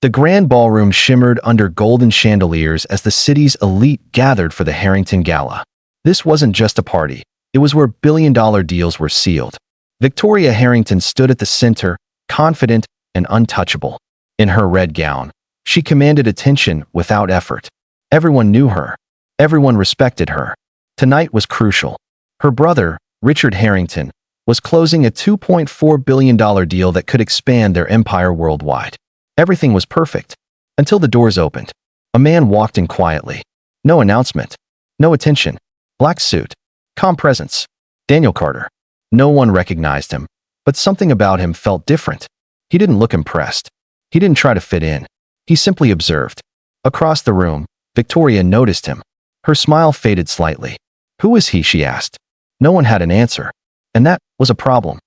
The grand ballroom shimmered under golden chandeliers as the city's elite gathered for the Harrington Gala. This wasn't just a party. It was where billion-dollar deals were sealed. Victoria Harrington stood at the center, confident and untouchable. In her red gown, she commanded attention without effort. Everyone knew her. Everyone respected her. Tonight was crucial. Her brother, Richard Harrington, was closing a $2.4 billion deal that could expand their empire worldwide. Everything was perfect. Until the doors opened. A man walked in quietly. No announcement. No attention. Black suit. Calm presence. Daniel Carter. No one recognized him, but something about him felt different. He didn't look impressed. He didn't try to fit in. He simply observed. Across the room, Victoria noticed him. Her smile faded slightly. "Who is he?" she asked. No one had an answer. And that was a problem.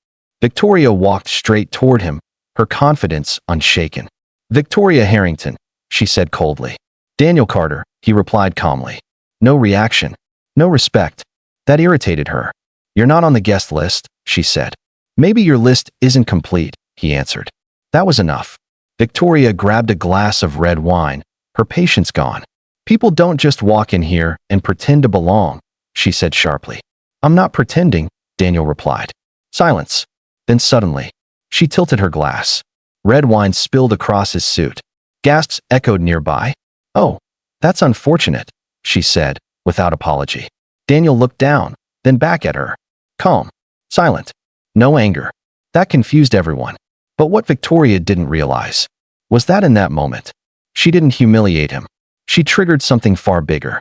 Victoria walked straight toward him, her confidence unshaken. "Victoria Harrington," she said coldly. "Daniel Carter," he replied calmly. No reaction. No respect. That irritated her. "You're not on the guest list," she said. "Maybe your list isn't complete," he answered. That was enough. Victoria grabbed a glass of red wine, her patience gone. "People don't just walk in here and pretend to belong," she said sharply. "I'm not pretending," Daniel replied. Silence. Then suddenly, she tilted her glass. Red wine spilled across his suit. Gasps echoed nearby. "Oh, that's unfortunate," she said, without apology. Daniel looked down, then back at her. Calm. Silent. No anger. That confused everyone. But what Victoria didn't realize was that in that moment, she didn't humiliate him. She triggered something far bigger.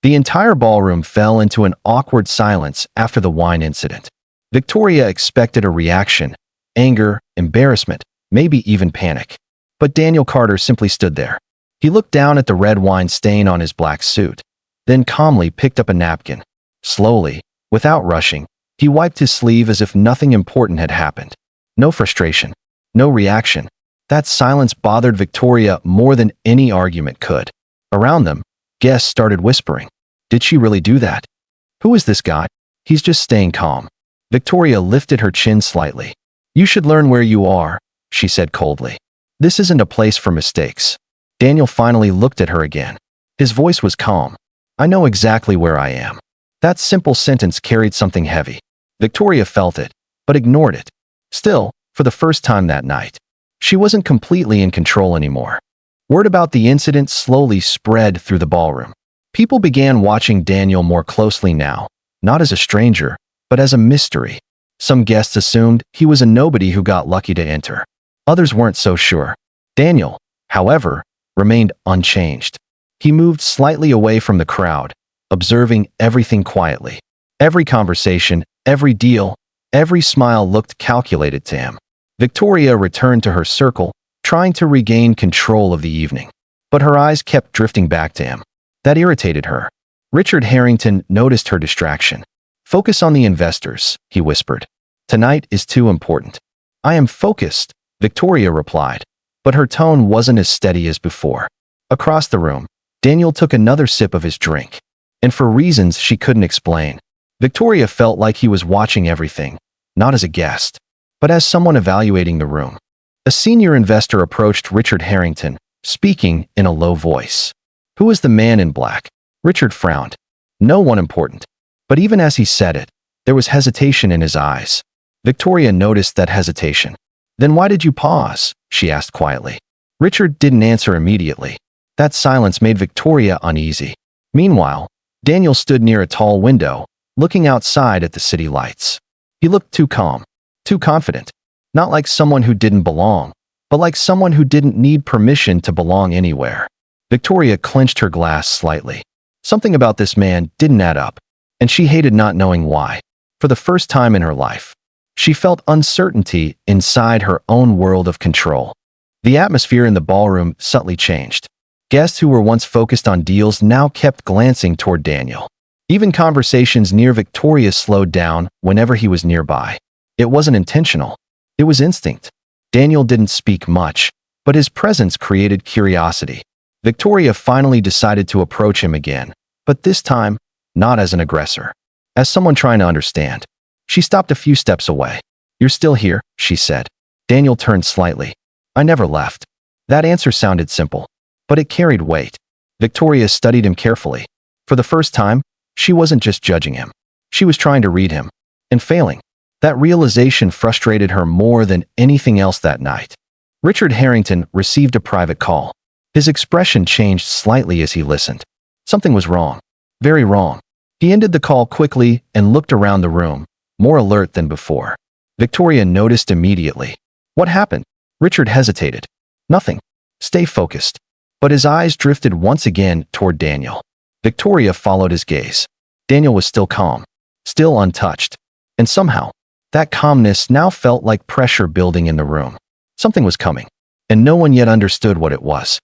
The entire ballroom fell into an awkward silence after the wine incident. Victoria expected a reaction, anger, embarrassment, maybe even panic. But Daniel Carter simply stood there. He looked down at the red wine stain on his black suit, then calmly picked up a napkin. Slowly, without rushing, he wiped his sleeve as if nothing important had happened. No frustration. No reaction. That silence bothered Victoria more than any argument could. Around them, guests started whispering. Did she really do that? Who is this guy? He's just staying calm. Victoria lifted her chin slightly. "You should learn where you are," she said coldly. "This isn't a place for mistakes." Daniel finally looked at her again. His voice was calm. "I know exactly where I am." That simple sentence carried something heavy. Victoria felt it, but ignored it. Still, for the first time that night, she wasn't completely in control anymore. Word about the incident slowly spread through the ballroom. People began watching Daniel more closely now, not as a stranger, but as a mystery. Some guests assumed he was a nobody who got lucky to enter. Others weren't so sure. Daniel, however, remained unchanged. He moved slightly away from the crowd, observing everything quietly. Every conversation, every deal, every smile looked calculated to him. Victoria returned to her circle, trying to regain control of the evening. But her eyes kept drifting back to him. That irritated her. Richard Harrington noticed her distraction. "Focus on the investors," he whispered. "Tonight is too important." "I am focused," Victoria replied, but her tone wasn't as steady as before. Across the room, Daniel took another sip of his drink. And for reasons she couldn't explain, Victoria felt like he was watching everything, not as a guest, but as someone evaluating the room. A senior investor approached Richard Harrington, speaking in a low voice. "Who is the man in black?" Richard frowned. "No one important." But even as he said it, there was hesitation in his eyes. Victoria noticed that hesitation. "Then why did you pause?" she asked quietly. Richard didn't answer immediately. That silence made Victoria uneasy. Meanwhile, Daniel stood near a tall window, looking outside at the city lights. He looked too calm, too confident, not like someone who didn't belong, but like someone who didn't need permission to belong anywhere. Victoria clenched her glass slightly. Something about this man didn't add up, and she hated not knowing why. For the first time in her life, she felt uncertainty inside her own world of control. The atmosphere in the ballroom subtly changed. Guests who were once focused on deals now kept glancing toward Daniel. Even conversations near Victoria slowed down whenever he was nearby. It wasn't intentional. It was instinct. Daniel didn't speak much, but his presence created curiosity. Victoria finally decided to approach him again, but this time, not as an aggressor, as someone trying to understand. She stopped a few steps away. "You're still here," she said. Daniel turned slightly. "I never left." That answer sounded simple, but it carried weight. Victoria studied him carefully. For the first time, she wasn't just judging him. She was trying to read him, and failing. That realization frustrated her more than anything else that night. Richard Harrington received a private call. His expression changed slightly as he listened. Something was wrong. Very wrong. He ended the call quickly and looked around the room, more alert than before. Victoria noticed immediately. What happened? Richard hesitated. Nothing. Stay focused. But his eyes drifted once again toward Daniel. Victoria followed his gaze. Daniel was still calm, still untouched. And somehow, that calmness now felt like pressure building in the room. Something was coming, and no one yet understood what it was.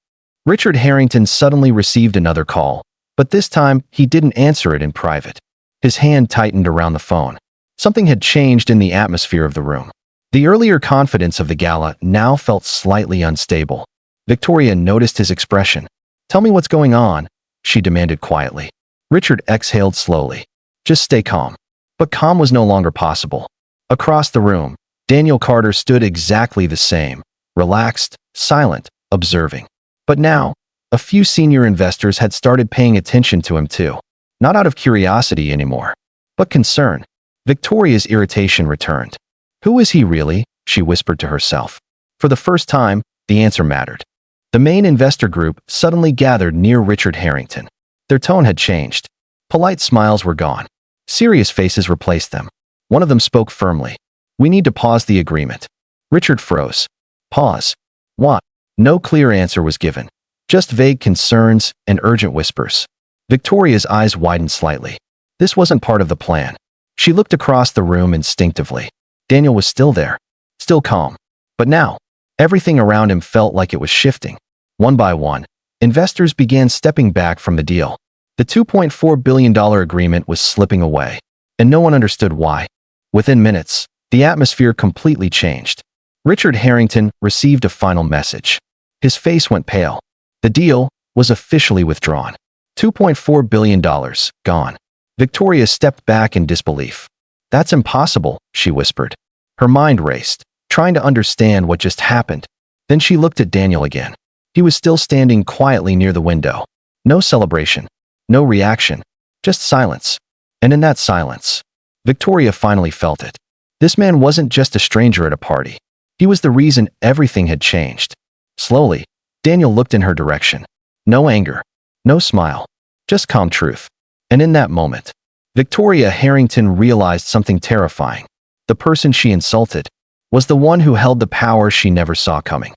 Richard Harrington suddenly received another call, but this time he didn't answer it in private. His hand tightened around the phone. Something had changed in the atmosphere of the room. The earlier confidence of the gala now felt slightly unstable. Victoria noticed his expression. "Tell me what's going on," she demanded quietly. Richard exhaled slowly. "Just stay calm." But calm was no longer possible. Across the room, Daniel Carter stood exactly the same, relaxed, silent, observing. But now, a few senior investors had started paying attention to him too. Not out of curiosity anymore, but concern. Victoria's irritation returned. Who is he really? She whispered to herself. For the first time, the answer mattered. The main investor group suddenly gathered near Richard Harrington. Their tone had changed. Polite smiles were gone. Serious faces replaced them. One of them spoke firmly. "We need to pause the agreement." Richard froze. Pause. What? No clear answer was given. Just vague concerns and urgent whispers. Victoria's eyes widened slightly. This wasn't part of the plan. She looked across the room instinctively. Daniel was still there, still calm. But now, everything around him felt like it was shifting. One by one, investors began stepping back from the deal. The $2.4 billion agreement was slipping away, and no one understood why. Within minutes, the atmosphere completely changed. Richard Harrington received a final message. His face went pale. The deal was officially withdrawn. $2.4 billion, gone. Victoria stepped back in disbelief. "That's impossible," she whispered. Her mind raced, trying to understand what just happened. Then she looked at Daniel again. He was still standing quietly near the window. No celebration, no reaction, just silence. And in that silence, Victoria finally felt it. This man wasn't just a stranger at a party. He was the reason everything had changed. Slowly, Daniel looked in her direction. No anger, no smile, just calm truth. And in that moment, Victoria Harrington realized something terrifying. The person she insulted was the one who held the power she never saw coming.